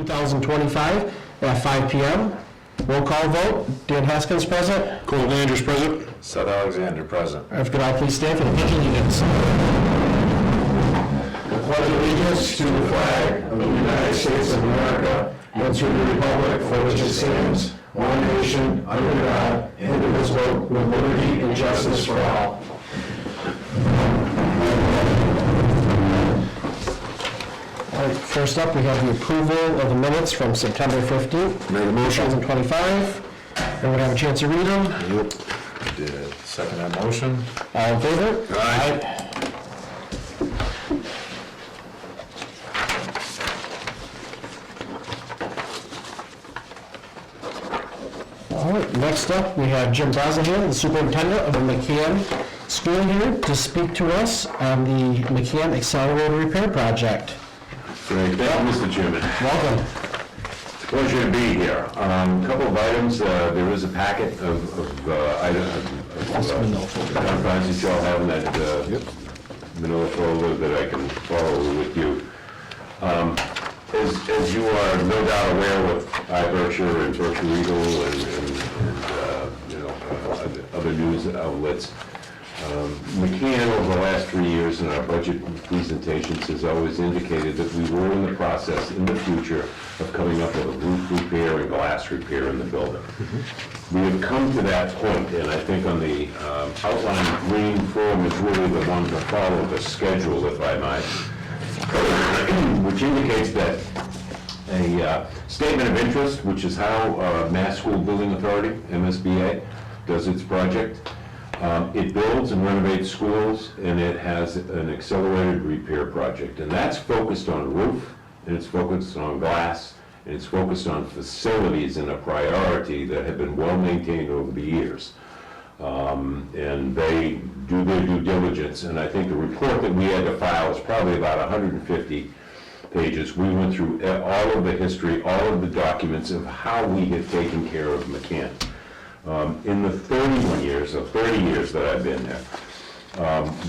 2025 at 5 p.m. Roll call vote. Dan Haskins present. Cole Landers present. Seth Alexander present. If could I please stand for the pledge of allegiance. I pledge allegiance to the flag of the United States of America and to the republic for which it stands, one nation, under God, indivisible, with liberty and justice for all. All right, first up, we have the approval of the minutes from September 15th, Make a motion. 2025. Everyone have a chance to read them? Yep. Did second that motion? All in favor? Aye. All right, next up, we have Jim Brosnahan, the superintendent of the McCann School here, to speak to us on the McCann Accelerator Repair Project. Great, thank you, Mr. Chairman. Welcome. It's a pleasure to be here. A couple of items, there is a packet of documents that y'all have in that manila folder that I can follow with you. As you are no doubt aware with iBerkshire and Berkshire Eagle and other news outlets, McCann over the last 3 years in our budget presentations has always indicated that we were in the process in the future of coming up with a roof repair and glass repair in the building. We have come to that point, and I think on the outline green form is really the one to follow the schedule, if I might, which indicates that a statement of interest, which is how Mass School Building Authority, MSBA, does its project. It builds and renovates schools, and it has an accelerated repair project. And that's focused on roof, and it's focused on glass, and it's focused on facilities in a priority that have been well maintained over the years. And they do their due diligence, and I think the report that we had to file is probably about 150 pages. We went through all of the history, all of the documents of how we have taken care of McCann. In the 30 years that I've been there,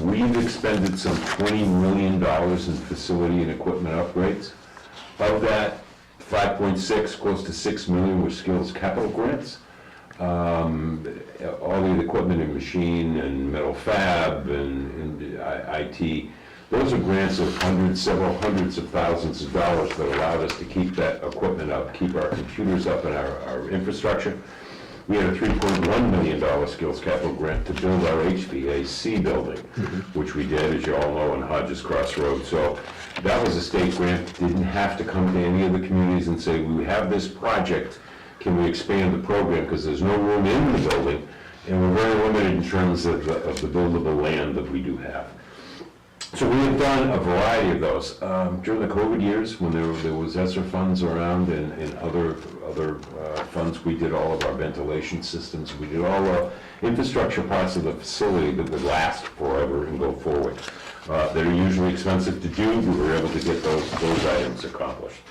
we've expended some $20 million in facility and equipment upgrades. Of that, 5.6, close to 6 million were skills capital grants. All the equipment and machine and metal fab and IT, those are grants of several hundreds of thousands of dollars that allowed us to keep that equipment up, keep our computers up and our infrastructure. We had a $3.1 million skills capital grant to build our HVAC building, which we did, as you all know, in Hodges Crossroad. So that was a state grant. Didn't have to come to any of the communities and say, we have this project, can we expand the program? Because there's no room in the building, and we're very limited in terms of the buildable land that we do have. So we have done a variety of those. During the COVID years, when there was ESSER funds around and other funds, we did all of our ventilation systems. We did all the infrastructure parts of the facility that would last forever and go forward. They're usually expensive to do. We were able to get those items accomplished.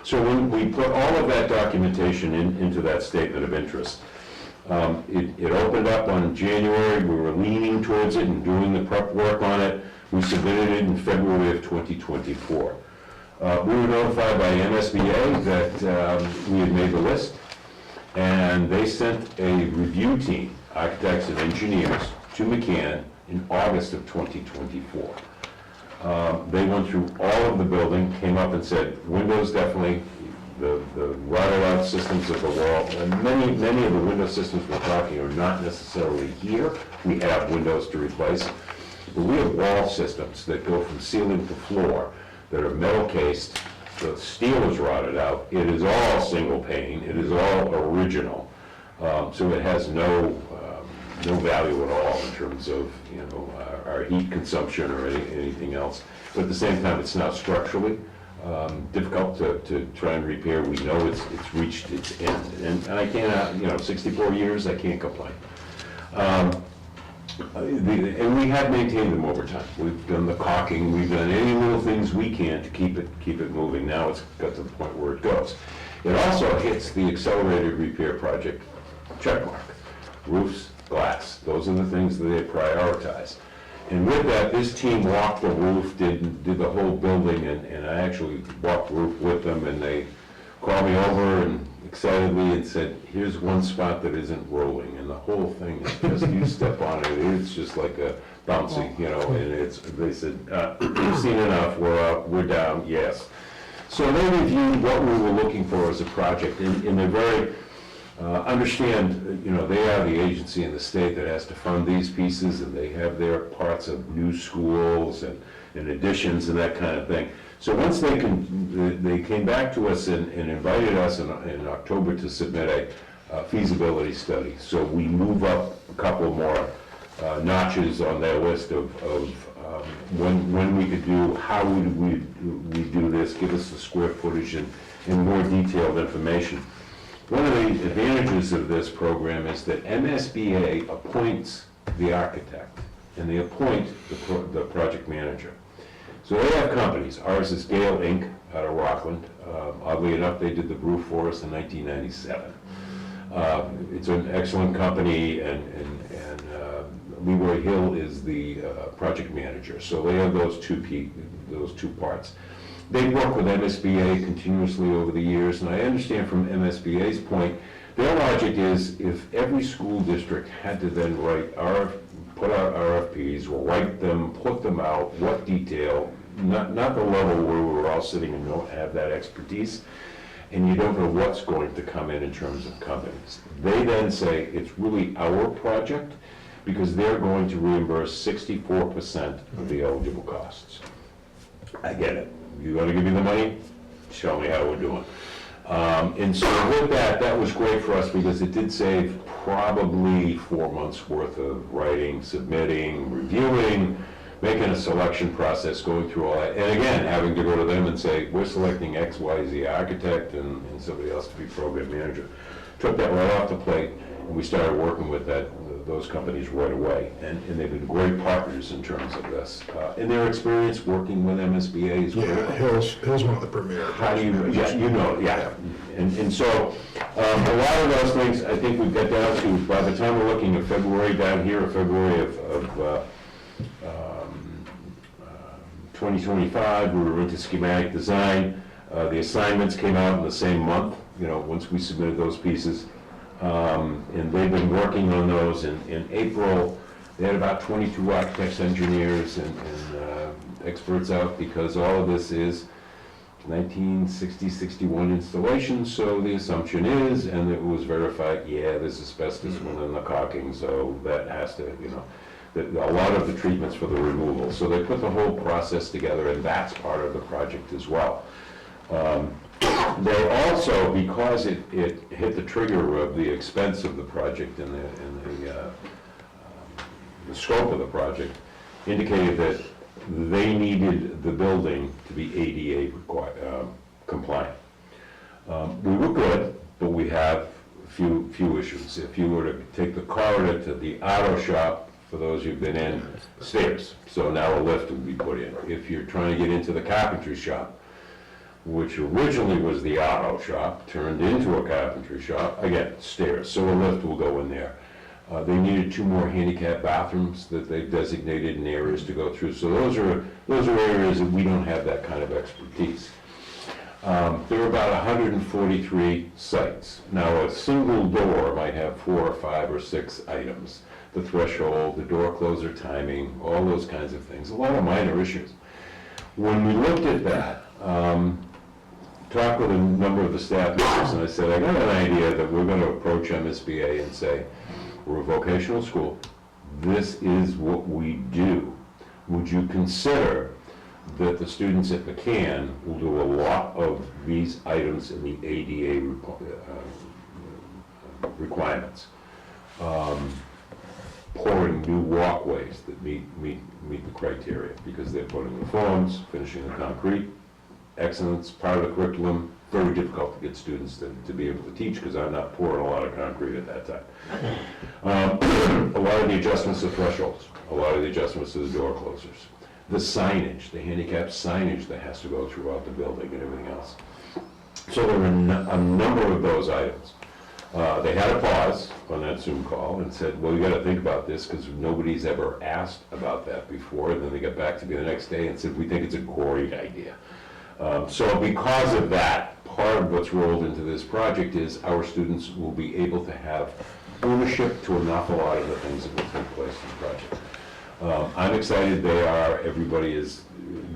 So when we put all of that documentation into that statement of interest, it opened up on January. We were leaning towards it and doing the prep work on it. We submitted it in February of 2024. We were notified by MSBA that we had made the list, and they sent a review team, architects and engineers, to McCann in August of 2024. They went through all of the building, came up and said, windows definitely, the rotted out systems of the wall, and many of the window systems we're talking are not necessarily here. We have windows to replace. But we have wall systems that go from ceiling to floor that are metal cased. The steel is rotted out. It is all single pane. It is all original. So it has no value at all in terms of our heat consumption or anything else. But at the same time, it's not structurally difficult to try and repair. We know it's reached its end, and I can't. 64 years, I can't complain. And we have maintained them over time. We've done the caulking, we've done any little things we can to keep it moving. Now it's got to the point where it goes. It also hits the accelerated repair project checkmark. Roofs, glass, those are the things that they prioritize. And with that, this team walked the roof, did the whole building, and I actually walked the roof with them, and they called me over and excitedly and said, here's one spot that isn't rolling, and the whole thing is just, you step on it, it's just like a bouncing, you know, and they said, you've seen enough, we're down, yes. So they reviewed what we were looking for as a project, and they're very, understand, you know, they are the agency in the state that has to fund these pieces, and they have their parts of new schools and additions and that kind of thing. So once they came back to us and invited us in October to submit a feasibility study. So we move up a couple more notches on their list of when we could do, how would we do this, give us the square footage and more detailed information. One of the advantages of this program is that MSBA appoints the architect and they appoint the project manager. So they have companies. Ours is Gale Inc. out of Rockland. Oddly enough, they did the roof for us in 1997. It's an excellent company, and Leroy Hill is the project manager. So they have those two parts. They work with MSBA continuously over the years, and I understand from MSBA's point, their logic is if every school district had to then put out RFPs, write them, put them out, what detail, not the level where we're all sitting and don't have that expertise, and you don't know what's going to come in terms of companies. They then say it's really our project because they're going to reimburse 64% of the eligible costs. I get it. You're going to give me the money? Show me how we're doing. And so with that was great for us because it did save probably 4 months worth of writing, submitting, reviewing, making a selection process, going through all that. And again, having to go to them and say, we're selecting X, Y, Z architect and somebody else to be program manager. Took that right off the plate, and we started working with those companies right away. And they've been great partners in terms of this. And their experience working with MSBA is great. Yeah, Hill's one of the premier. How do you, yeah, you know, yeah. And so, a lot of those things, I think we've got down to, by the time we're looking at February down here, or February of 2025, we were into schematic design. The assignments came out in the same month, you know, once we submitted those pieces. And they've been working on those in April. They had about 22 architects, engineers, and experts out because all of this is 1960-61 installation, so the assumption is, and it was verified, yeah, there's asbestos within the caulking, so that has to, you know, a lot of the treatments for the removal. So they put the whole process together, and that's part of the project as well. They also, because it hit the trigger of the expense of the project and the scope of the project, indicated that they needed the building to be ADA compliant. We were good, but we have a few issues. If you were to take the corridor to the auto shop, for those who've been in, stairs. So now a lift will be put in. If you're trying to get into the carpentry shop, which originally was the auto shop, turned into a carpentry shop, again, stairs. So a lift will go in there. They needed 2 more handicap bathrooms that they've designated in areas to go through. So those are areas that we don't have that kind of expertise. There are about 143 sites. Now, a single door might have 4 or 5 or 6 items. The threshold, the door closer timing, all those kinds of things. A lot of minor issues. When we looked at that, talked with a number of the staff members, and I said, I got an idea that we're going to approach MSBA and say, we're a vocational school. This is what we do. Would you consider that the students at McCann will do a lot of these items in the ADA requirements? Pouring new walkways that meet the criteria, because they're putting the forms, finishing the concrete, excellence, part of the curriculum. Very difficult to get students to be able to teach because I'm not pouring a lot of concrete at that time. A lot of the adjustments to thresholds, a lot of the adjustments to the door closers, the signage, the handicap signage that has to go throughout the building and everything else. So there were a number of those items. They had a pause on that Zoom call and said, well, we got to think about this because nobody's ever asked about that before. And then they got back to me the next day and said, we think it's a great idea. So because of that part of what's rolled into this project is our students will be able to have ownership to an awful lot of the things that will take place in the project. I'm excited they are, everybody is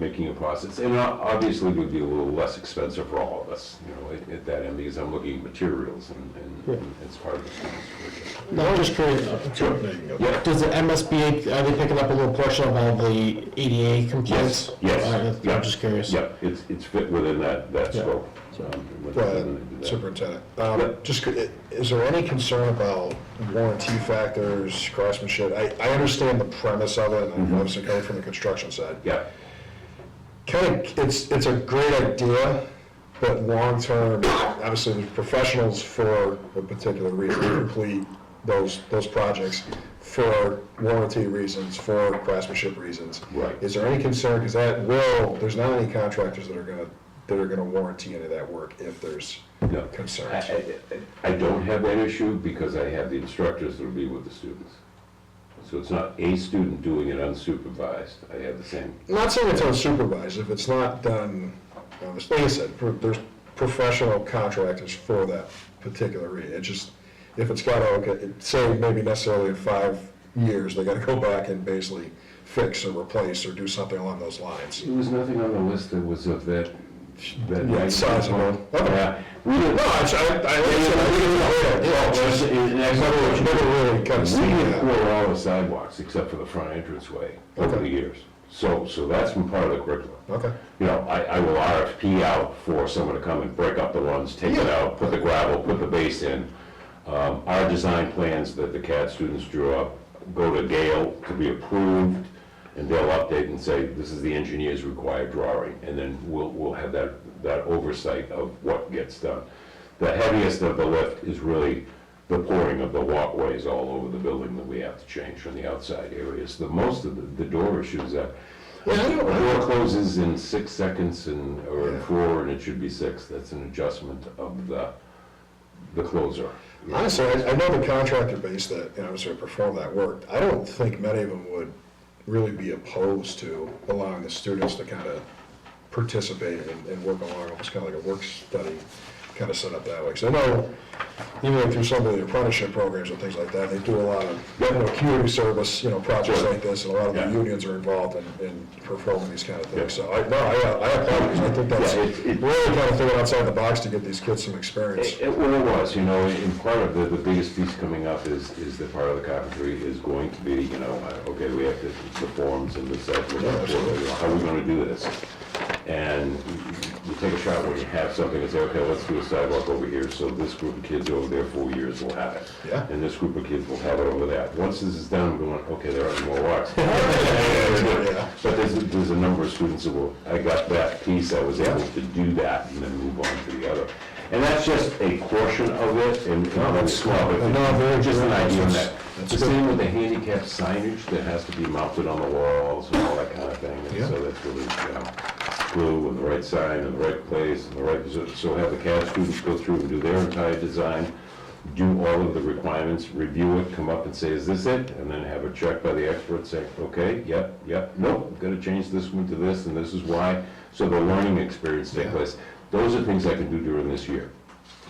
making a process, and obviously it would be a little less expensive for all of us, you know, at that end, because I'm looking at materials and it's part of the students' curriculum. No, I'm just curious, Yeah. does the MSBA, are they picking up a little portion of all the ADA complaints? Yes, yeah. I'm just curious. Yeah, it's fit within that scope. Superintendent, Yep. just, is there any concern about warranty factors, craftsmanship? I understand the premise of it, and I'm obviously coming from the construction side. Yeah, It's a great idea, but long-term, obviously, there's professionals for a particular reason to complete those projects for warranty reasons, for craftsmanship reasons. Right. Is there any concern, because there's not any contractors that are gonna warranty any of that work if there's no. concerns? I don't have that issue because I have the instructors that will be with the students. So it's not a student doing it unsupervised. I have the same. I'm not saying it's unsupervised, if it's not done, like I said, there's professional contractors for that particular reason. It just, if it's got to, say maybe necessarily in 5 years, they got to go back and basically fix or replace or do something along those lines. There was nothing on the list that was of that. Yeah, sizable. Yeah. No, I've never really kind of We seen didn't that. pour all the sidewalks except for the front entranceway over Okay. the years. So that's been part of the curriculum. Okay. You know, I will RFP out for someone to come and break up the runs, take it out, put the gravel, put the base in. Our design plans that the CAD students drew up go to Gale to be approved, and they'll update and say, this is the engineer's required drawing, and then we'll have that oversight of what gets done. The heaviest of the lift is really the pouring of the walkways all over the building that we have to change from the outside areas. Most of the door issues that, Yeah, I the know. door closes in 6 seconds or in Yeah. 4, and it should be 6. That's an adjustment of the closer. Honestly, I know the contractor base that, sort of perform that work. I don't think many of them would really be opposed to allowing the students to kind of participate and work along, almost kind of like a work study kind of set up that way. Because I know, even through some of the apprenticeship programs and things like that, they do a lot of, community service, projects like this, and a lot of the Yeah. unions are involved in performing these kind of things. Yeah. So I applaud because I think that's Yeah, it- really kind of thinking outside the box to get these kids some experience. Well, it was, and part of the biggest piece coming up is that part of the carpentry is going to be, okay, we have the forms and the set, how are we gonna do this? And you take a shot when you have something and say, okay, let's do a sidewalk over here, so this group of kids over there 4 years will have it. Yeah. And this group of kids will have it over there. Once this is done, I'm going, okay, there aren't more walks. Yeah. But there's a number of students that I got that piece, I was able to do that and then move on to the other. And that's just a portion of it, and it's small, but just an idea on that. That's The good. same with the handicap signage that has to be mounted on the walls and all that kind of thing. And Yeah. so that's really, glue and the right sign in the right place and the right, so have the CAD students go through and do their entire design, do all of the requirements, review it, come up and say, is this it? And then have it checked by the expert, say, okay, yep, nope, gotta change this one to this, and this is why. So the learning experience take Yeah. place. Those are things I can do during this year.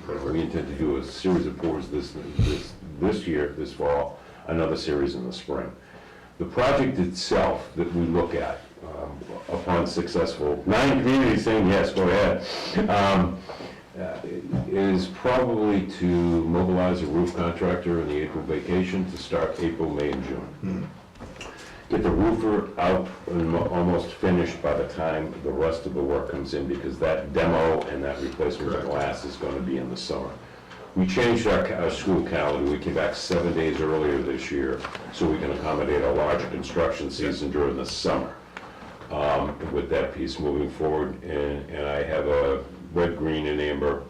We intend to do a series of pours this year, this fall, another series in the spring. The project itself that we look at, upon successful, 9 communities saying yes, go ahead, is probably to mobilize a roof contractor in the April vacation to start April, May, and June. Get the roofer out and almost finished by the time the rest of the work comes in, because that demo and that replacement of glass is going to be in the summer. We changed our school calendar. We came back 7 days earlier this year so we can accommodate a larger construction season during the summer. With that piece moving forward, and I have a red, green, and amber,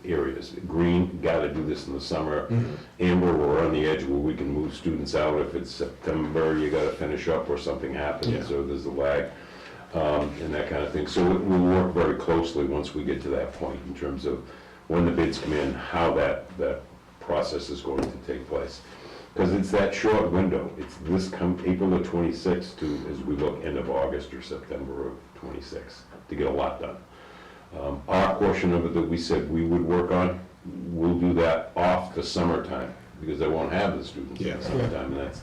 areas. Green, got to do this in the summer. Amber, we're on the edge where we can move students out. If it's September, you got to finish up or something happens, or there's a lag, and that kind of thing. So we work very closely once we get to that point in terms of when the bids come in, how that process is going to take place. Because it's that short window. It's this April the 26th to, as we look, end of August or September of 26 to get a lot done. Our portion of it that we said we would work on, we'll do that off the summertime, because they won't have the students in Yeah. the summertime, and that's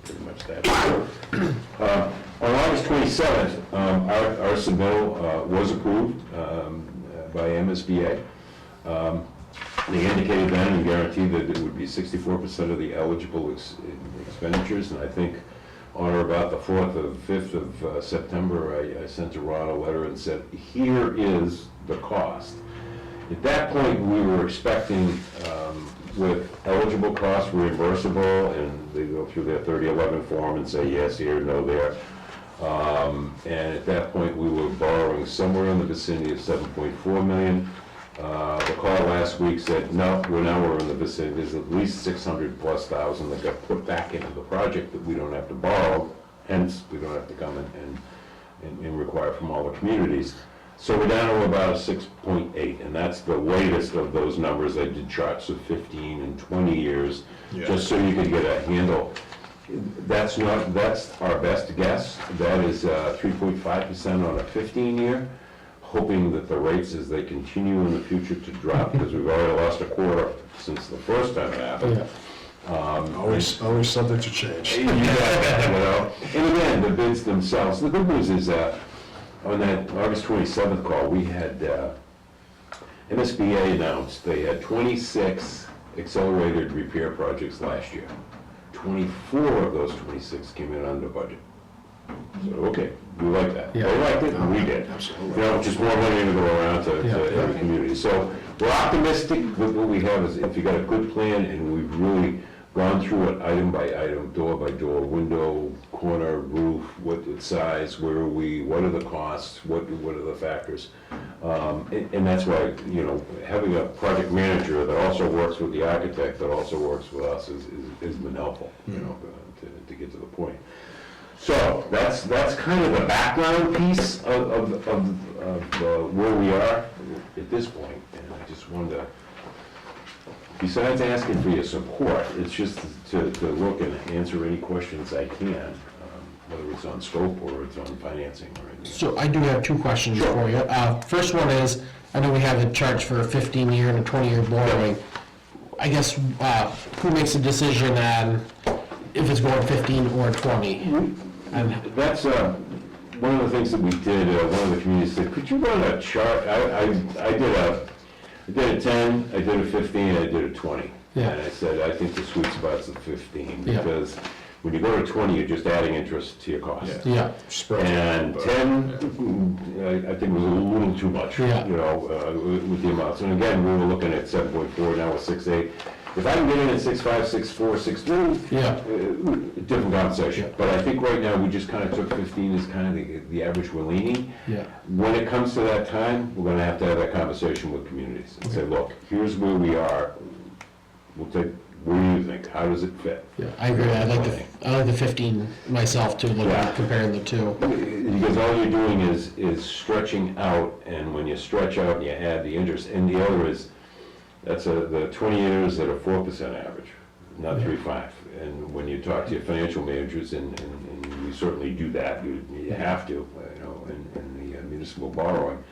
pretty much that. On August 27th, our submittal was approved by MSBA. They indicated then and guaranteed that it would be 64% of the eligible expenditures, and I think on or about the 4th or 5th of September, I sent to Ron a letter and said, here is the cost. At that point, we were expecting with eligible costs reimbursable, and they go through their 3011 form and say yes here, no there. And at that point, we were borrowing somewhere in the vicinity of 7.4 million. The call last week said, no, we're in the vicinity, there's at least 600+ thousand that got put back into the project that we don't have to borrow, hence we don't have to come and require from all the communities. So we're down to about 6.8, and that's the latest of those numbers. I did charts of 15 and 20 years, just so you could get a handle. That's our best guess. That is 3.5% on a 15-year. Hoping that the rates, as they continue in the future to drop, because we've already lost a quarter since the first time it happened. Always subject to change. You know. And again, the bids themselves, the good news is on that August 27th call, we had, MSBA announced they had 26 accelerated repair projects last year. 24 of those 26 came in under budget. So, okay, we like that. Yeah. They liked it, and we did. Absolutely. You know, just more money to go around to every community. So we're optimistic with what we have, is if you got a good plan, and we've really gone through it item by item, door by door, window, corner, roof, what size, where are we, what are the costs, what are the factors. And that's why, you know, having a project manager that also works with the architect, that also works with us, has been helpful, you know, to get to the point. So that's kind of the background piece of where we are at this point. And I just wanted to, besides asking for your support, it's just to look and answer any questions I can, whether it's on scope or it's on financing or anything. So I do have two questions for you. First one is, I know we have a charge for a 15-year and a 20-year borrowing. I guess, who makes the decision on if it's going 15 or 20? And that's one of the things that we did. One of the communities said, could you run a chart? I did a 10, I did a 15, I did a 20. Yeah. And I said, I think the sweet spot's the 15, Yeah. because when you go to 20, you're just adding interest to your cost. yeah, Spread. And 10, I think was a little too much, Yeah. you know, with the amounts. And again, we were looking at 7.4, now we're 6.8. If I can get in at 6.5, 6.4, 6.3, yeah, different conversation. Yeah. But I think right now, we just kind of took 15 as kind of the average we're leaning. yeah, When it comes to that time, we're gonna have to have that conversation with communities and say, look, here's where we are. We'll take, what do you think? How does it fit? yeah. I agree. I like the 15 myself too, looking at comparing the two. Because all you're doing is stretching out, and when you stretch out, you add the interest. And the other is, that's the 20 years at a 4% average, not 3.5. And when you talk to your financial managers, and we certainly do that, you have to, you know, in the municipal borrowing,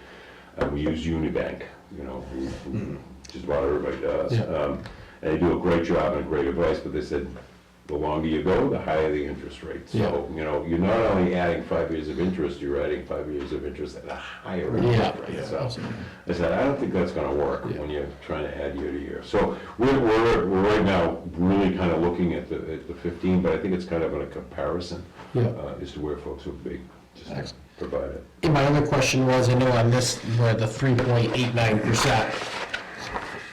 we use Unibank, you know, who just about everybody does. Yeah. And they do a great job and great advice, but they said, the longer you go, the higher the interest rate. So, you know, you're not only adding 5 years of interest, you're adding 5 years of interest at a higher interest rate. Yeah. So I said, I don't think that's gonna work Yeah. when you're trying to add year to year. So we're right now really kind of looking at the 15, but I think it's kind of in a comparison Yeah. as to where folks would be, just to Excellent. provide it. And my other question was, I know on this, we're at the 3.89%.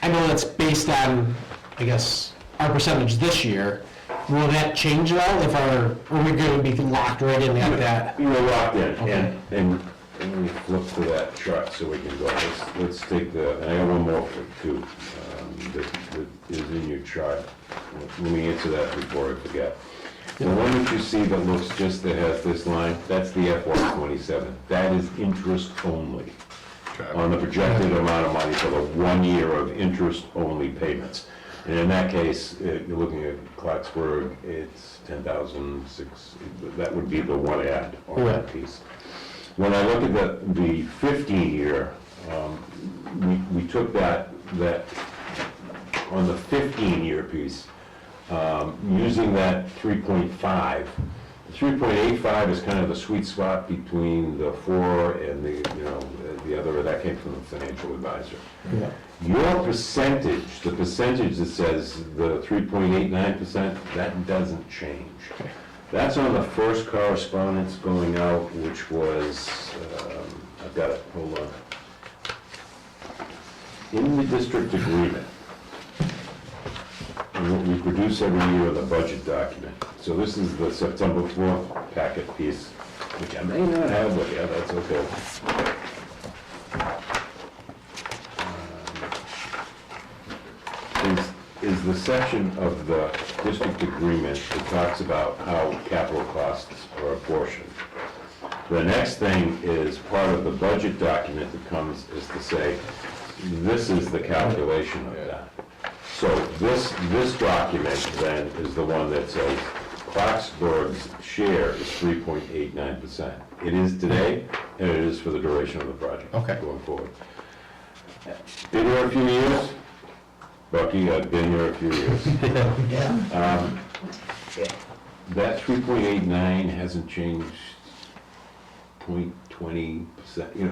I know that's based on, I guess, our percentage this year. Will that change at all if are we going to be locked right in at that? You're locked in, Okay. and let me flip to that chart so we can go. Let's take and I got one more for too, that is in your chart. Let me answer that before I forget. The one that you see that looks just, that has this line, that's the FY '27. That is interest only, on the projected amount of money for the 1 year of interest-only payments. And in that case, you're looking at Clarksburg, it's 10,006, that would be the one ad on that piece. When I look at the 15-year we took that on the 15-year piece, using that 3.5. The 3.85 is kind of the sweet spot between the 4 and the other, that came from the financial advisor. Yeah. Your percentage, the percentage that says the 3.89%, that doesn't change. That's on the first correspondence going out, which was, I've got it, hold on. In the district agreement, and what we produce every year in the budget document. So this is the September 4th packet piece, which I may not have with you, that's okay. Is the section of the district agreement that talks about how capital costs are apportioned. The next thing is part of the budget document that comes is to say, this is the calculation of that. So this document then is the one that says Clarksburg's share is 3.89%. It is today, and it is for the duration of the project. Okay. Going forward. Been here a few years. Bucky, I've been here a few years. That 3.89 hasn't changed 0.20%.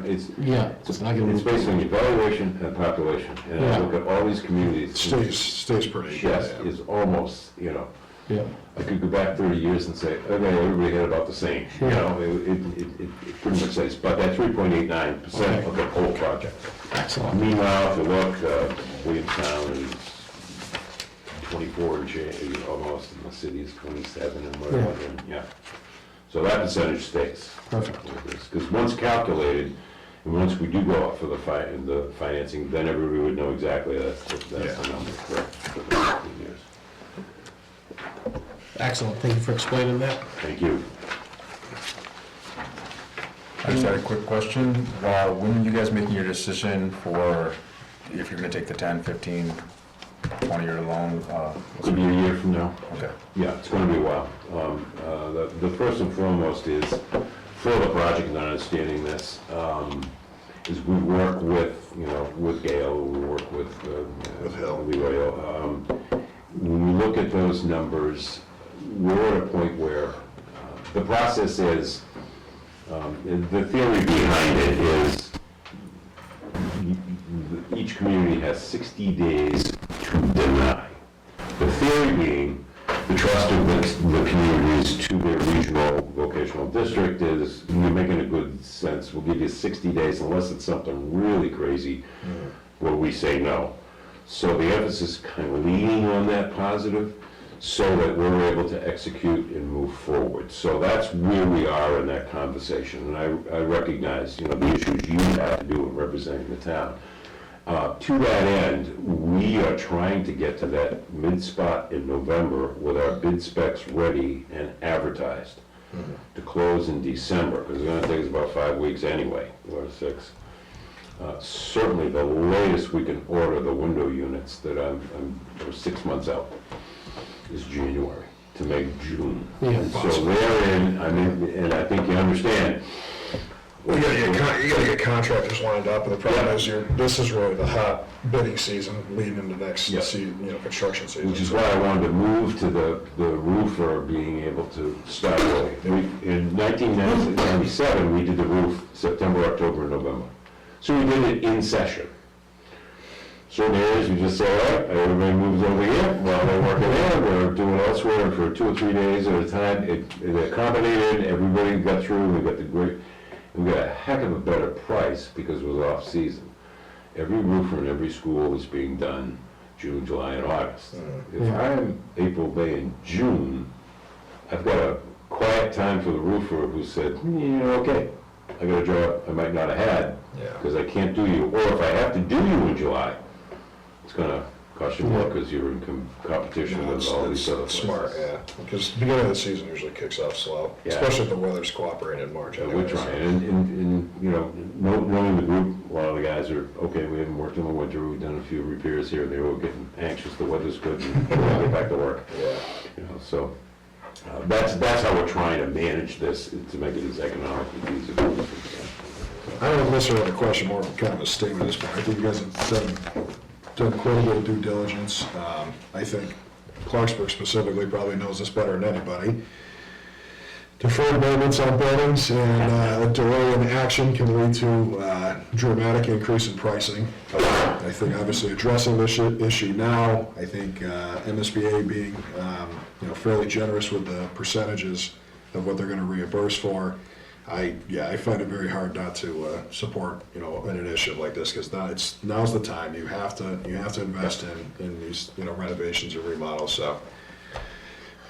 It's not gonna It's move. based on evaluation and population. And I Yeah. look at all these communities. Stays pretty. Yes, is almost, Yeah. I could go back 30 years and say, okay, everybody had about the same. It pretty much says, but that 3.89% of the whole project. Excellent. Meanwhile, if you look, Williamstown is 24 and change, almost, and the city is 27 and whatever, and, yeah. So that percentage stays. Perfect. Because once calculated, and once we do go out for the financing, then everybody would know exactly that's the number for the 15 years. Excellent. Thank you for explaining that. Thank you. I just had a quick question. When are you guys making your decision for if you're gonna take the 10, 15, 20-year loan? Could be a year from now. Okay. Yeah, it's going to be a while. The first and foremost is, for the project, and understanding this, is we work with Gail, we work with Hill. Leroy. When we look at those numbers, we're at a point where the process is, the theory behind it is, each community has 60 days to deny. The theory being, the trust of the communities to their regional vocational district is, you're making a good sense, we'll give you 60 days unless it's something really crazy where we say no. So the emphasis is kind of leaning on that positive so that we're able to execute and move forward. So that's where we are in that conversation. And I recognize, the issues you have to do in representing the town. To that end, we are trying to get to that mid-spot in November with our bid specs ready and advertised to close in December, because it's going to take us about 5 weeks anyway, or 6. Certainly the latest we can order the window units that we're 6 months out is January, to make June. Yeah. And so therein, and I think you understand, Well, you gotta get contractors lined up, and the problem is this is really the hot bidding season leading into next Yeah. construction season. which is why I wanted to move to the roofer being able to start early. In 1997, we did the roof September, October, and November. So we did it in session. Certain areas, we just say, all right, everybody moves over here, while they're working there, we're doing elsewhere for 2 or 3 days at a time. It accommodated, everybody got through, we got a heck of a better price because it was off-season. Every roofer in every school is being done June, July, and August. If I'm April, May, and June, I've got a quiet time for the roofer who said, okay, I got a job I might not have had because I can't do you. Or if I have to do you in July, it's going to cost you more because you're in competition with all these other places. Smart, yeah, because the beginning of the season usually kicks off slow, Yeah. especially if the weather's cooperating in March. We're anyways. trying, and knowing the group, a lot of the guys are, okay, we haven't worked in the winter, we've done a few repairs here, they were getting anxious, the weather's good, and we'll get back to work. Yeah. So, that's how we're trying to manage this, to make it as economically feasible as we can. I don't necessarily have a question, more kind of a statement at this point. I think you guys have done quite a bit of due diligence. I think Clarksburg specifically probably knows this better than anybody. Deferred maintenance on buildings and a delay in action can lead to dramatic increase in pricing. I think obviously addressing this issue now, I think MSBA being fairly generous with the percentages of what they're going to reimburse for, I find it very hard not to support an initiative like this, because now's the time. You have to invest in these renovations and remodels. So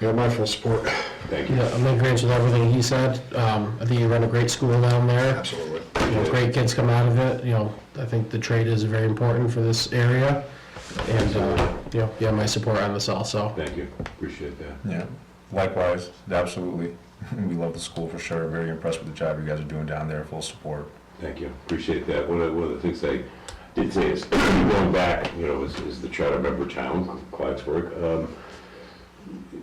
you have my full support. Thank you. Yeah, I'm in agreement with everything he said. I think you run a great school down there. Absolutely. Great kids come out of it. I think the trade is very important for this area. And, my support on this also. Thank you, appreciate that. Yeah, likewise, absolutely. We love the school for sure, very impressed with the job you guys are doing down there, full support. Thank you, appreciate that. One of the things I did say is, going back, is the charter member town, Clarksburg.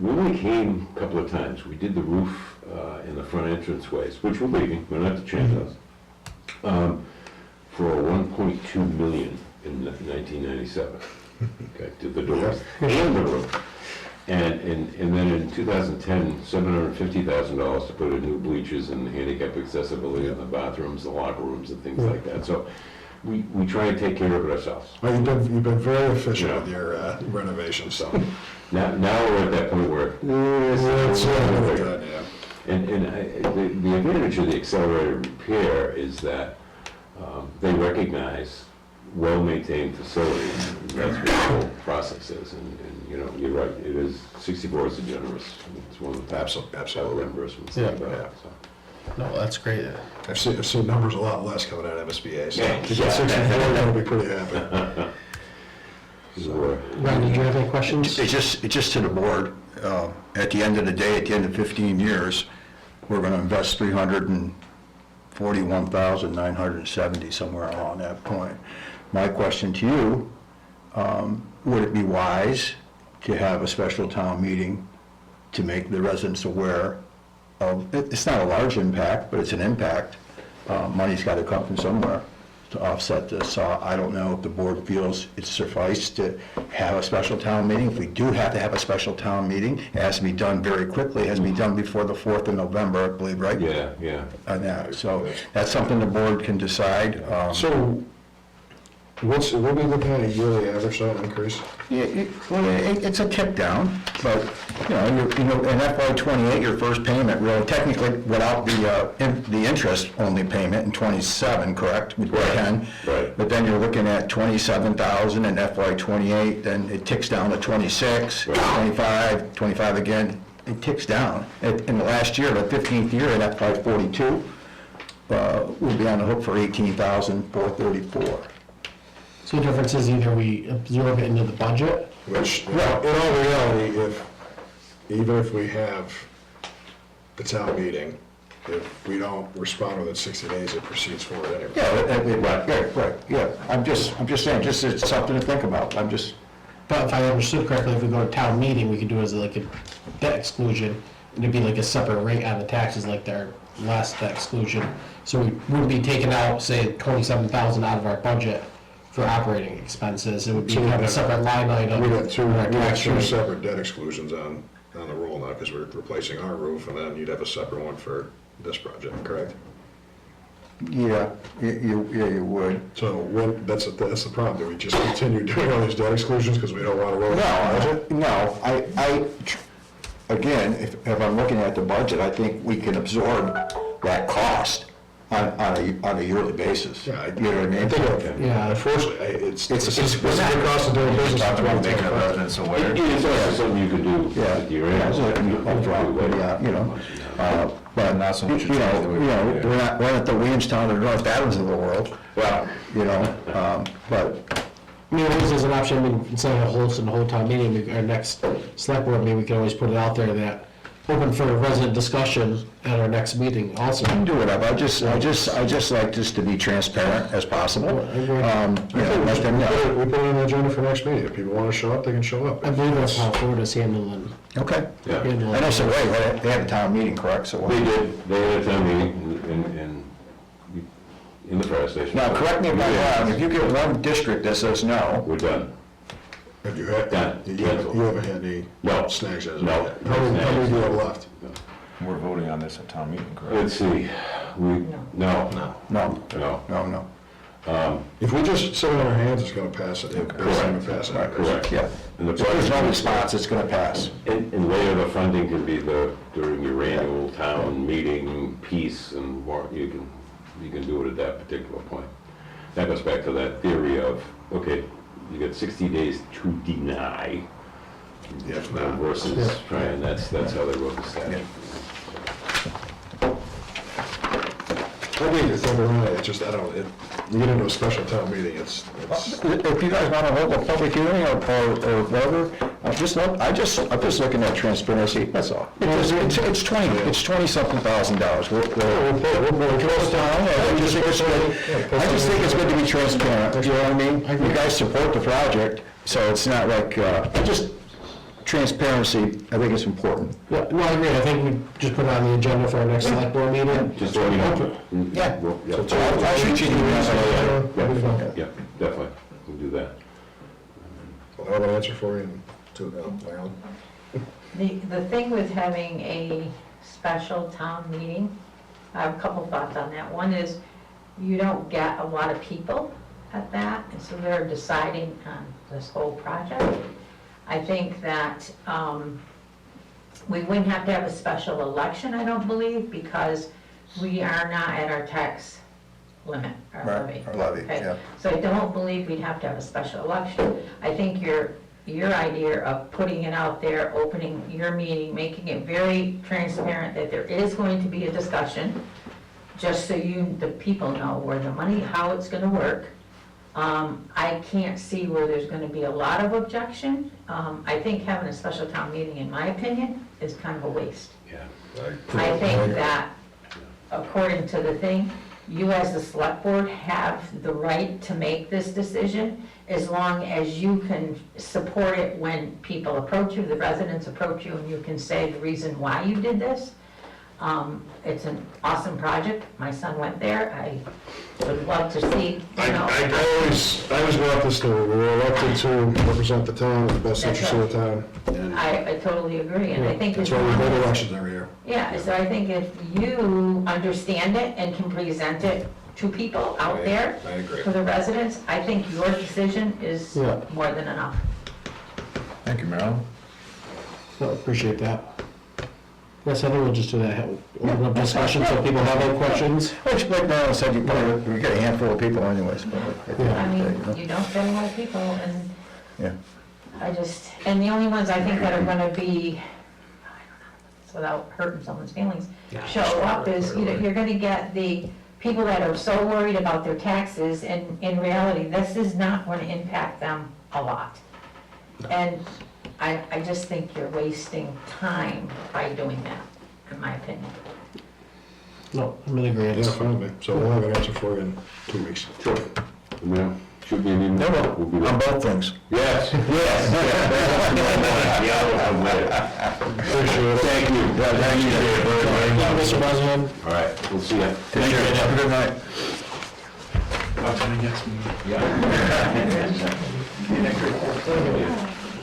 When we came a couple of times, we did the roof in the front entrance ways, which we're leaving, we don't have to change those, for $1.2 million in 1997. Okay, did the doors and the roof. And then in 2010, $750,000 to put in new bleachers and handicap accessibility in the bathrooms, the locker rooms and things like that. So we try and take care of it ourselves. Well, you've been very efficient with your renovations. So Now we're at that point where it's done, yeah. And the advantage of the accelerated repair is that they recognize well-maintained facilities. That's what the whole process is. And you're right, it is, 64 is a generous. It's one of the top Absolutely. reimbursements. Yeah. So. No, that's great. I've seen numbers a lot less coming out of MSBA. So Yeah. if you get 64, I'm going to be pretty happy. Ron, did you have any questions? It's just to the board. At the end of the day, at the end of 15 years, we're going to invest $341,970, somewhere along that point. My question to you, would it be wise to have a special town meeting to make the residents aware of, it's not a large impact, but it's an impact. Money's got to come from somewhere to offset this. So I don't know if the board feels it's sufficed to have a special town meeting. If we do have to have a special town meeting, it has to be done very quickly. It has to be done before the 4th of November, I believe, right? Yeah. On that. So that's something the board can decide. So we'll be looking at a yearly average sale increase. It's a tip down, but, in FY '28, your first payment, really technically, without the interest-only payment in '27, correct? With 10. Right. But then you're looking at 27,000 in FY '28, then it ticks down to 26, 25 again, it ticks down. In the last year, the 15th year in FY '42, we'll be on the hook for 18,434. So the difference is either we absorb it into the budget. Which, in all reality, even if we have the town meeting, if we don't respond within 60 days, it proceeds forward anyway. Right, yeah. I'm just saying, just it's something to think about. But if I understood correctly, if we go to town meeting, we could do it as like a debt exclusion. And it'd be like a separate rate on the taxes, like their last debt exclusion. So we wouldn't be taking out, say, 27,000 out of our budget for operating expenses. It would be So we'd kind of a have- separate line item. We got two in our tax rate. separate debt exclusions on the roll now, because we're replacing our roof, and then you'd have a separate one for this project, correct? Yeah, you would. So that's the problem, do we just continue doing all these debt exclusions because we don't want to roll the budget? No, again, if I'm looking at the budget, I think we can absorb that cost on a yearly basis. Yeah, You know what I mean? Yeah. Unfortunately, it's It's the cost of doing business. Talk about making the 2025. residents aware. It's also something you can do Yeah, with your yeah, so it can be own. upfront, but but, Not so much a change that we- we're not at the Williamstown or North Adams of the world, Well, but, I mean, always as an option, instead of hosting the whole town meeting, our next select board meeting, we can always put it out there that open for resident discussion at our next meeting also. I can do whatever. I just like just to be transparent as possible. Let them know. We put it on the agenda for next meeting. If people want to show up, they can show up. I believe that's how Florida's handling. Okay. yeah. I know Surrey, they had a town meeting, correct? So They did, they had a town meeting, and in the fire station. Now, correct me if I'm wrong, if you get one district that says no, We're done. Have you had, Done. you haven't had any No. snags as of No. yet? How many do you have left? We're voting on this at town meeting, correct? Let's see, no. no, No. no. If we just sit on our hands, it's gonna pass it. It's gonna pass it. Correct. Yeah. And the If there's no project- response, it's gonna pass. And later, the funding can be during your annual town meeting piece, and you can do it at that particular point. That goes back to that theory of, okay, you got 60 days to deny If not. versus trying, that's how they wrote the statute. I think it's never right, it's just, you get into a special town meeting, it's, If you guys want to hold a public hearing or whatever, I'm just looking at transparency, that's all. It's 20-something $1,000. We're close down, and I just think it's good to be transparent, you know what I mean? You guys support the project, so it's not like, just transparency, I think it's important. Yeah, no, I agree. I think we just put it on the agenda for our next select board meeting. Just let me know. Yeah. Well, yeah. I'll shoot you an email. Yeah, definitely, we'll do that. I'll have an answer for you in my own. The thing with having a special town meeting, I have a couple thoughts on that. One is, you don't get a lot of people at that, and so they're deciding on this whole project. I think that we wouldn't have to have a special election, I don't believe, because we are not at our tax limit, our levy. Our levy, Okay? yeah. So I don't believe we'd have to have a special election. I think your idea of putting it out there, opening your meeting, making it very transparent that there is going to be a discussion, just so the people know where the money, how it's gonna work. I can't see where there's gonna be a lot of objection. I think having a special town meeting, in my opinion, is kind of a waste. Yeah. I think that, according to the thing, you as the select board have the right to make this decision as long as you can support it when people approach you, the residents approach you, and you can say the reason why you did this. It's an awesome project. My son went there. I would love to see, I always go up this story, we were elected to represent the town, in the best interest of the town. And I totally agree, and I think that's as why we long vote as, elections every year. yeah, so I think if you understand it and can present it to people out there, I agree. to the residents, I think your decision is Yeah. more than enough. Thank you, Marilyn. No, appreciate that. Yes, I think we'll just do that, open up discussion, so people have any questions. Which, like Marilyn said, you get a handful of people anyways. But I mean, you don't get a lot of people, and Yeah. and the only ones I think that are gonna be, I don't know, without hurting someone's feelings, show up is, you're gonna get the people that are so worried about their taxes, and in reality, this is not gonna impact them a lot. And I just think you're wasting time by doing that, in my opinion. No, I'm in agreement. Yeah, fine, man. So we'll have an answer for you in 2 weeks. Sure. Yeah, should be an email. We'll be On there. both things. Yes, yes. Yeah, I'm with it. Appreciate it. Thank you. Thank you, Mr. President. All right, we'll see ya. Take care. Have a good night.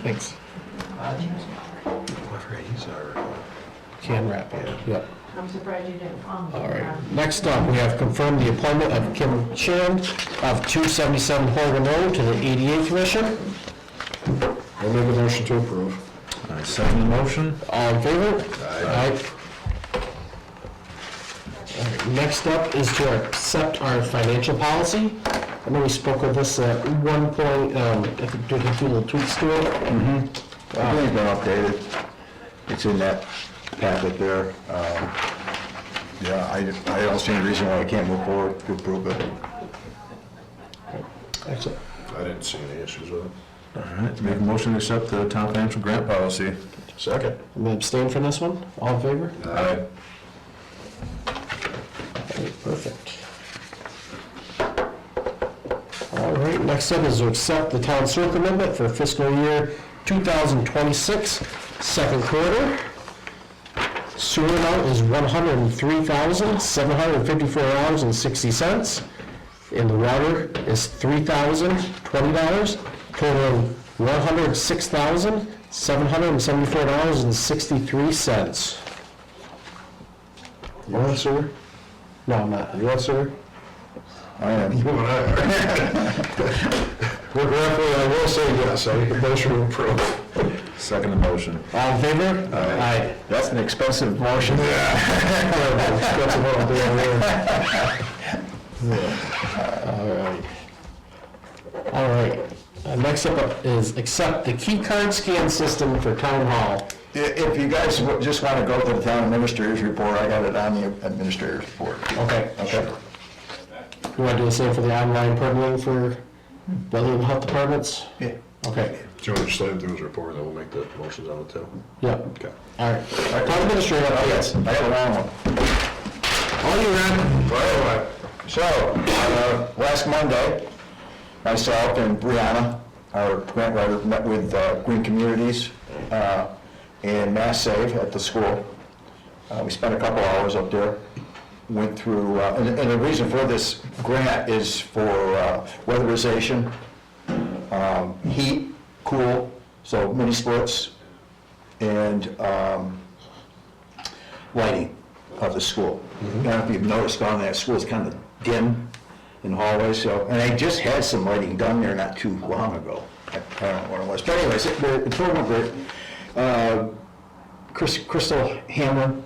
Thanks. Can wrap, yep. I'm surprised you didn't follow me. All right. Next up, we have confirmed the appointment of Kim Shand of 277 Horgan Road to the ADA Commission. I'll make a motion to approve. I second the motion. All in favor? Aye. All right, next up is to accept our financial policy. I know we spoke of this at one point, I think did a few little tweaks to it. Everything's been updated. It's in that packet there. Yeah, I don't see any reason why I can't move forward to approve it. Excellent. I didn't see any issues with it. All right, make a motion to accept the town financial grant policy. Second. I'm gonna abstain from this one. All in favor? Aye. Okay, perfect. All right, next up is to accept the town sewer commitment for fiscal year 2026, second quarter. Sewer amount is $103,754.60. And the water is $3,020, totaling $106,774.63. You want sewer? No, I'm not. You want sewer? I am. You and I are. Regretfully, I will say yes, I make a motion to approve. Second the motion. All in favor? Aye. That's an expensive motion. That's what I'll do All right. Next up is accept the key card scan system for town hall. If you guys just want to go to the town administrator's report, I got it on the administrator's report. Okay. Okay? You want to do the same for the online permitting for the other health departments? Yeah. Okay. Do you want to just slide through his report, then we'll make the motions on it too? Yep. Okay. All right. Town administrator, Oh, yes, I got a long one. all you ran. Fire away. So, last Monday, myself and Brianna, our grant writer, met with Green Communities and Mass Save at the school. We spent a couple hours up there, went through, and the reason for this grant is for weatherization, heat, cool, so mini splits, and lighting of the school. I don't know if you've noticed, going that school is kind of dim in the hallway, so, and I just had some lighting done there not too long ago. I don't know what it was, but anyways, the program great. Crystal Hamlin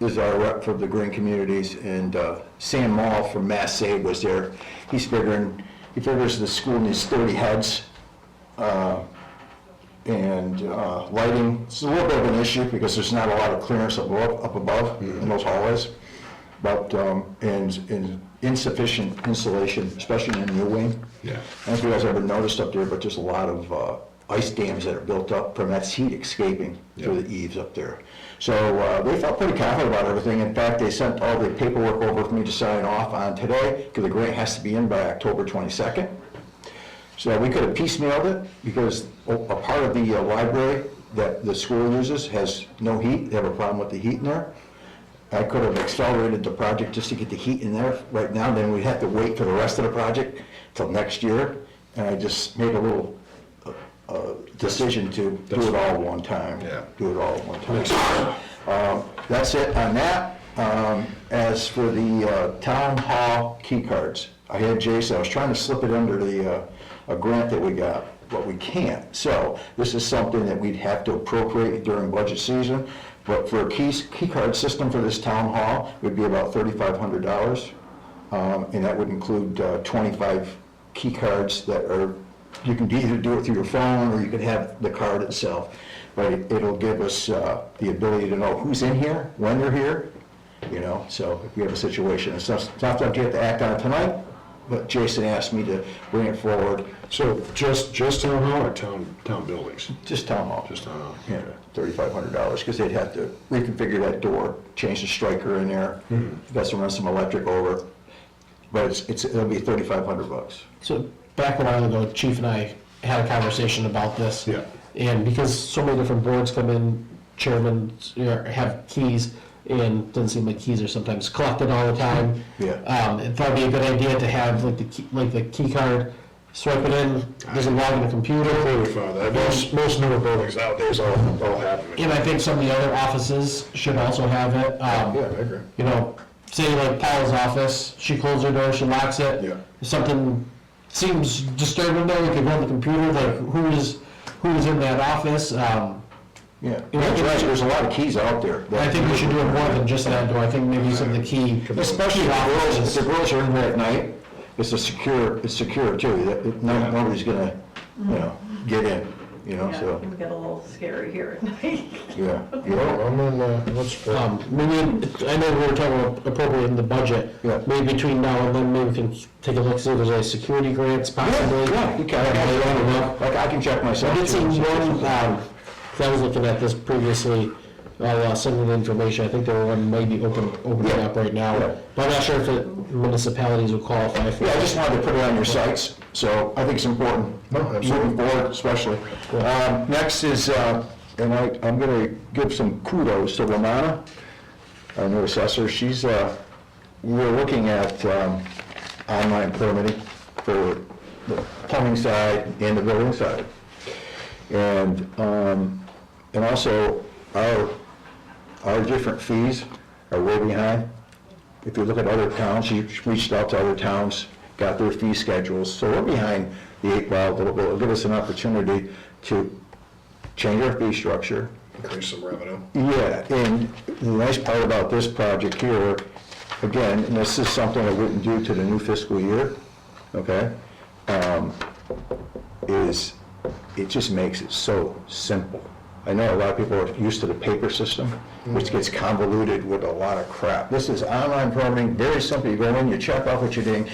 is our rep for the Green Communities, and Sam Mall from Mass Save was there. He figures the school needs 30 heads, and lighting, it's a little bit of an issue because there's not a lot of clearance up above in those hallways, but, and insufficient insulation, especially in the new wing. Yeah. I don't know if you guys ever noticed up there, but there's a lot of ice dams that are built up from that heat escaping through the eaves up there. So they felt pretty confident about everything. In fact, they sent all the paperwork over for me to sign off on today, because the grant has to be in by October 22nd. So we could have piecemealed it, because a part of the library that the school uses has no heat. They have a problem with the heat in there. I could have accelerated the project just to get the heat in there right now, then we'd have to wait for the rest of the project till next year. And I just made a little decision to do it all at one time. Yeah. Do it all at one time. That's it on that. As for the town hall key cards, I had Jason, I was trying to slip it under the, a grant that we got, but we can't. So this is something that we'd have to appropriate during budget season. But for a key card system for this town hall, it would be about $3,500. And that would include 25 key cards that are, you can either do it through your phone or you could have the card itself. But it'll give us the ability to know who's in here, when they're here, you know, so if we have a situation. It's not something you have to act on tonight, but Jason asked me to bring it forward. So just town hall or town buildings? Just town hall. Just town hall. Yeah, $3,500, because they'd have to reconfigure that door, change the striker in there, got to run some electric over, but it'll be $3,500. So back a while ago, Chief and I had a conversation about this. Yeah. And because so many different boards come in, chairmen have keys, and it doesn't seem like keys are sometimes collected all the time. Yeah. It thought it'd be a good idea to have like the key card, swipe it in, doesn't log in the computer. Completely fine. That most newer buildings nowadays all have them. And I think some of the other offices should also have it. Yeah, I agree. You know, say like Paula's office, she closes her door, she locks it. Yeah. If something seems disturbing there, you could go on the computer, like who's in that office. Yeah, that's right, there's a lot of keys out there. I think we should do it more than just that door. I think maybe some of the key. Especially if the girls are in there at night, it's secure too. Nobody's gonna, you know, get in, you know, Yeah, so, it can get a little scary here at night. yeah. Well, I'm in, let's, Maybe, I know we were talking about appropriating the budget. Yeah. Maybe between now and then, maybe we can take a look, see if there's any security grants possibly. Yeah, you can, like, I can check I myself. did see too. one, 'cause I was looking at this previously, I'll send you the information, I think there were one maybe opening up right now. Yeah. But I'm not sure if municipalities would qualify for Yeah, I it. just wanted to put it on your sites, so I think it's important, No, absolutely. moving forward especially. Next is, and I'm gonna give some kudos to Ramona, our new assessor. We're looking at online permitting for the plumbing side and the building side. And also, our different fees are way behind. If you look at other towns, you reached out to other towns, got their fee schedules, so we're behind the 8 ball a little bit. It'll give us an opportunity to change our fee structure. Increase some revenue. Yeah, and the nice part about this project here, again, and this is something I wouldn't do to the new fiscal year, okay? Is it just makes it so simple. I know a lot of people are used to the paper system, which gets convoluted with a lot of crap. This is online permitting, very simple. You go in, you check off what you're doing.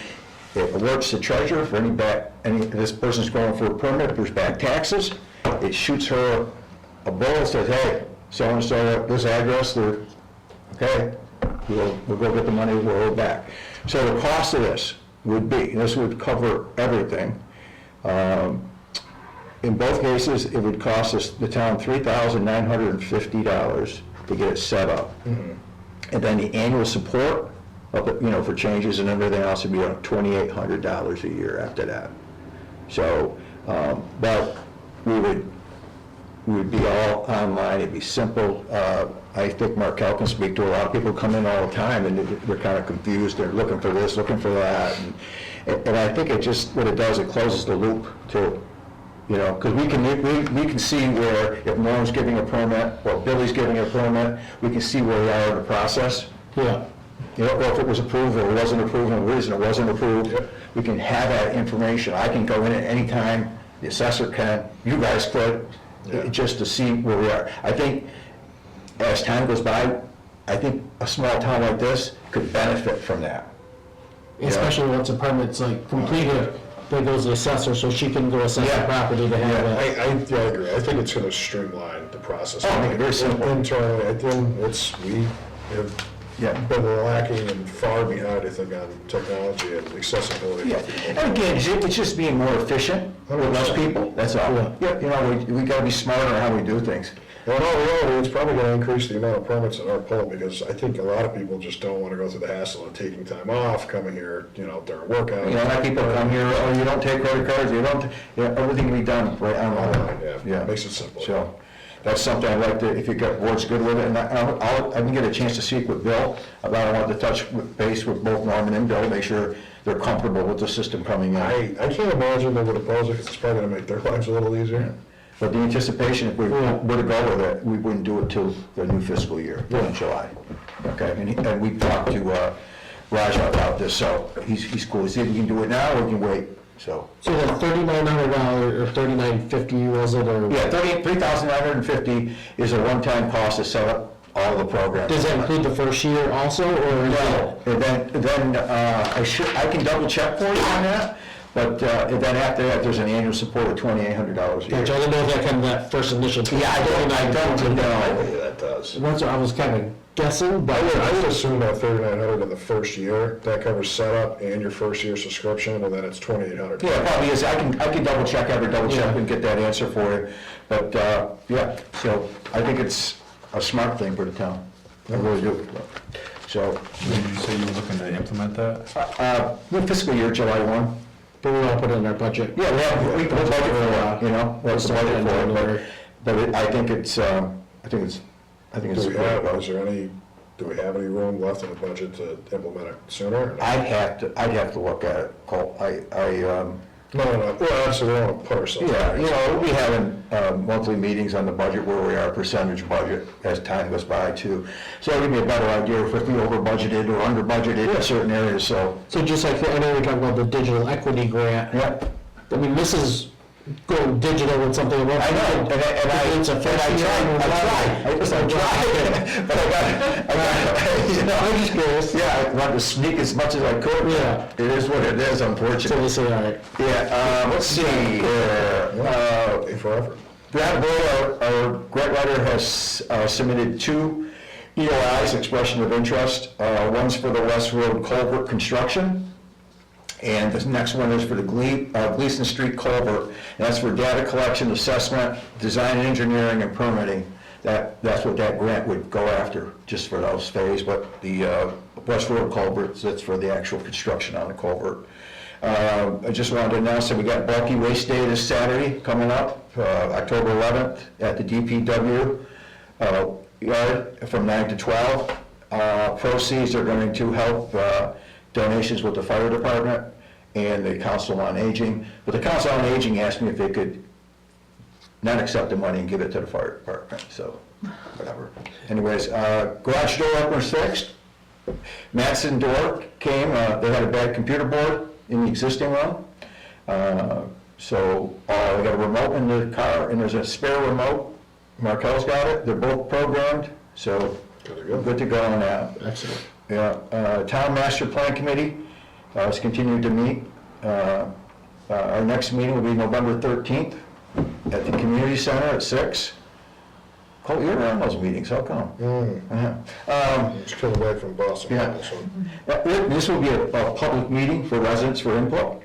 It alerts the treasurer for this person's going for a permit, there's back taxes. It shoots her a bill and says, hey, so-and-so at this address, they're, okay, we'll go get the money, we'll owe it back. So the cost of this would be, and this would cover everything. In both cases, it would cost us, the town, $3,950 to get it set up. And then the annual support, for changes and everything else would be $2,800 a year after that. So, but we would be all online, it'd be simple. I think Markel can speak to a lot of people come in all the time and they're kind of confused, they're looking for this, looking for that. And I think it just, what it does, it closes the loop too. Because we can see where if Norm's giving a permit, or Billy's giving a permit, we can see where we are in the process. Yeah. Or if it was approved or it wasn't approved, and the reason it wasn't approved, we can have that information. I can go in at any time, the assessor can, you guys could, just to see where we are. I think as time goes by, I think a small town like this could benefit from that. Especially once a permit's like completed, then goes to the assessor, so she can go assess the property to have it. I agree. I think it's going to streamline the process. Make it very simple. Internally, I think we have been lacking and far behind, I think, on technology and accessibility. Yeah, and again, it's just being more efficient with less people, that's all. We gotta be smarter on how we do things. Well, in all reality, it's probably going to increase the amount of permits that are pulled, because I think a lot of people just don't want to go through the hassle of taking time off, coming here, during work hours. A lot of people come here, oh, you don't take credit cards, everything can be done right online. Yeah, makes it simple. So, that's something I'd like to, if you get board's good with it, and I can get a chance to speak with Bill about, I want to touch base with both Norman and Bill, make sure they're comfortable with the system coming in. I can't imagine they would oppose it, because it's probably going to make their lives a little easier. But the anticipation, if we were to go with it, we wouldn't do it till the new fiscal year, in July. Okay, and we talked to Raja about this, so he's cool. He said we can do it now or we can wait, so. So that $3,900 or $3,950 was it, or? Yeah, $3,950 is a one-time cost to set up all the programs. Does that include the first year also, or? No, and then I can double check for you on that, but then after that, there's an annual support of $2,800 a year. Gotcha, I didn't know if that kind of that first initial. Yeah, I don't know. That does. That's what I was kind of guessing, but. I would assume that $3,900 in the first year, that covers setup and your first year subscription, and then it's $2,800. Yeah, it probably is. I can double check and get that answer for you. But, so I think it's a smart thing for the town. I really do. So, Did you say you were looking to implement that? the fiscal year, July 1. But we all put it in our budget. Yeah, we can budget for it, what's the budget for it, but I think it's a Do we have any room left in the budget to implement it sooner? or not? I'd have to look at it, Cole. No, well, obviously, we don't want to put ourselves. We'll be having monthly meetings on the budget where we are, percentage budget, as time goes by too. So it'll give me a better idea if we over budgeted or under budgeted in certain areas, so. So just like, I know we're talking about the digital equity grant. Yeah. I mean, this is going digital with something. I know, It's a first year. I tried, but I got, I'm just curious. Yeah, I wanted to sneak as much as I could. Yeah. It is what it is, So unfortunately. they say, all right. Yeah, let's see, Pay for effort. That board, our grant writer has submitted 2 EOIs, expression of interest. One's for the West Road culvert construction, and the next one is for the Gleason Street culvert. And that's for data collection, assessment, design and engineering, and permitting. That's what that grant would go after, just for those phase. But the West Road culverts, that's for the actual construction on the culvert. I just wanted to announce that we got bulky waste day this Saturday coming up, October 11th at the DPW yard from 9 to 12. Proceeds are going to help donations with the fire department and the Council on Aging. But the Council on Aging asked me if they could not accept the money and give it to the fire department, so whatever. Anyways, garage door openers fixed. Matson door came, they had a bad computer board in the existing one. So we got a remote in the car, and there's a spare remote. Markel's got it, they're both programmed, so good to go on that. Excellent. Yeah, Town Master Plan Committee is continuing to meet. Our next meeting will be November 13th at the Community Center at 6. Cole, you're on those meetings, how come? Yeah. Just coming back from Boston. Yeah. So. This will be a public meeting for residents for input.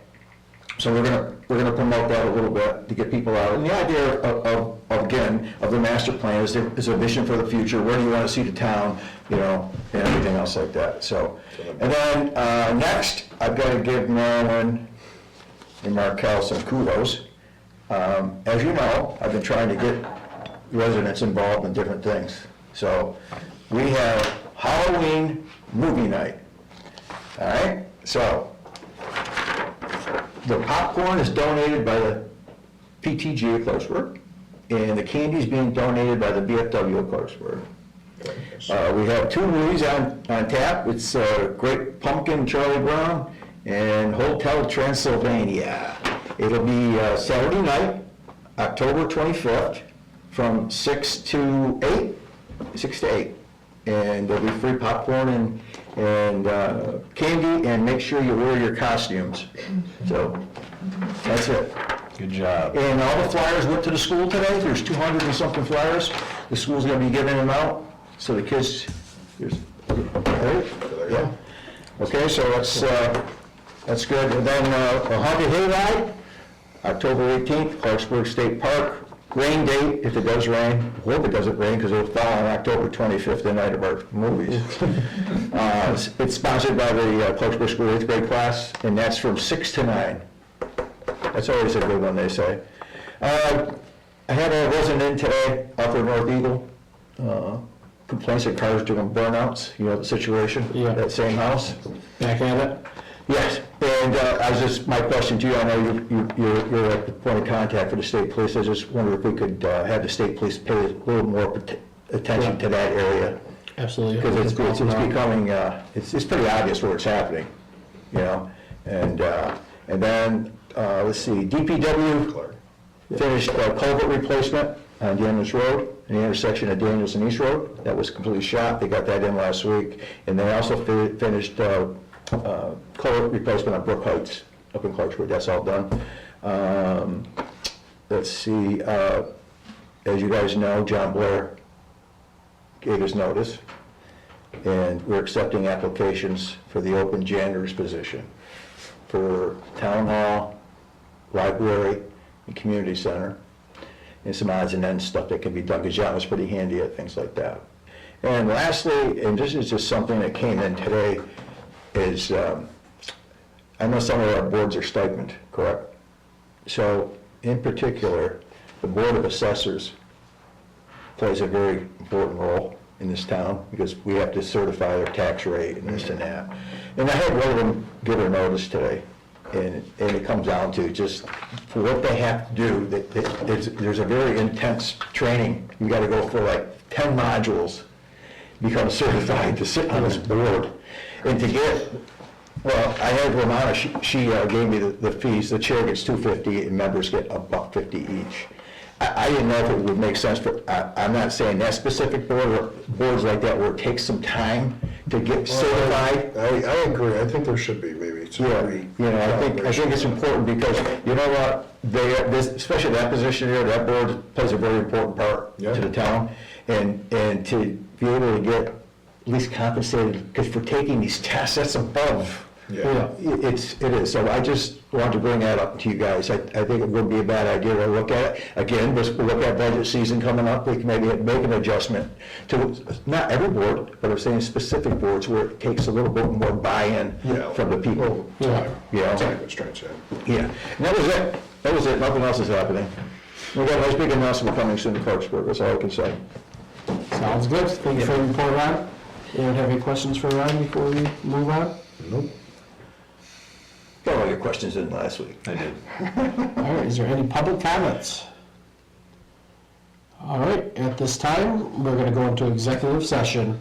So we're gonna promote that a little bit to get people out. And the idea of the master plan is a vision for the future. Where do you want to see the town, and everything else like that. So, and then next, I've got to give Marilyn and Markel some kudos. As you know, I've been trying to get residents involved in different things. So we have Halloween movie night. All right, so the popcorn is donated by the PTG of Clarksburg, and the candy is being donated by the VFW of Clarksburg. We have 2 movies on tap. It's Great Pumpkin, Charlie Brown, and Hotel Transylvania. It'll be Saturday night, October 25th, from 6 to 8. And there'll be free popcorn and candy, and make sure you wear your costumes. So, that's it. Good job. And all the flyers went to the school today. There's 200 and something flyers. The school's gonna be giving them out, so the kids, yeah. Okay, so that's good. And then a haunted hayride, October 18th, Clarksburg State Park. Rain date, if it does rain. Hope it doesn't rain, because it'll fall on October 25th, the night of our movies. It's sponsored by the Clarksburg School 8th grade class, and that's from 6 to 9. That's always a good one, they say. I had a resident in today off of North Eagle, complaints that cars doing burnouts, the situation, Yeah. that same house. Back at it? Yes, and my question to you, I know you're at the point of contact for the state police. I just wonder if we could have the state police pay a little more attention to that area. Absolutely. Because it's becoming, it's pretty obvious where it's happening, And then, let's see, DPW finished culvert replacement on Daniels Road, in the intersection of Daniels and East Road. That was completely shot. They got that in last week. And they also finished culvert replacement on Brook Heights up in Clarksburg. That's all done. Let's see, as you guys know, John Blair gave his notice, and we're accepting applications for the open janitor's position for town hall, library, and community center, and some odds and ends stuff that can be done, because John was pretty handy at things like that. And lastly, and this is just something that came in today, is I know some of our boards are stipend, correct? So in particular, the Board of Assessors plays a very important role in this town, because we have to certify their tax rate and this and that. And I had one of them give her notice today, and it comes down to just for what they have to do, there's a very intense training. You gotta go for like 10 modules, become certified to sit on this board. And to get, well, I had Romana, she gave me the fees. The chair gets $250 and members get $150 each. I didn't know if it would make sense for, I'm not saying that specific board, or boards like that where it takes some time to get certified. I agree, I think there should be maybe some I think it's important, because you know what, especially that position here, that board plays a very important part to the town, and to be able to get at least compensated, because for taking these tests, that's above Yeah. It is, so I just wanted to bring that up to you guys. I think it would be a bad idea to look at it. Again, we'll look at budget season coming up, we can maybe make an adjustment to, not every board, but I'm saying specific boards where it takes a little bit more buy-in Yeah. from the people. Yeah. Yeah. Exactly what Stretch said. Yeah, and that was it, nothing else is happening. We got a nice big announcement coming soon in Clarksburg, that's all I can say. Sounds good. Thank you for your report, Ron. Anyone have any questions for Ron before we move on? Nope. Got all your questions in last week. I did. All right, is there any public comments? All right, at this time, we're going to go into executive session.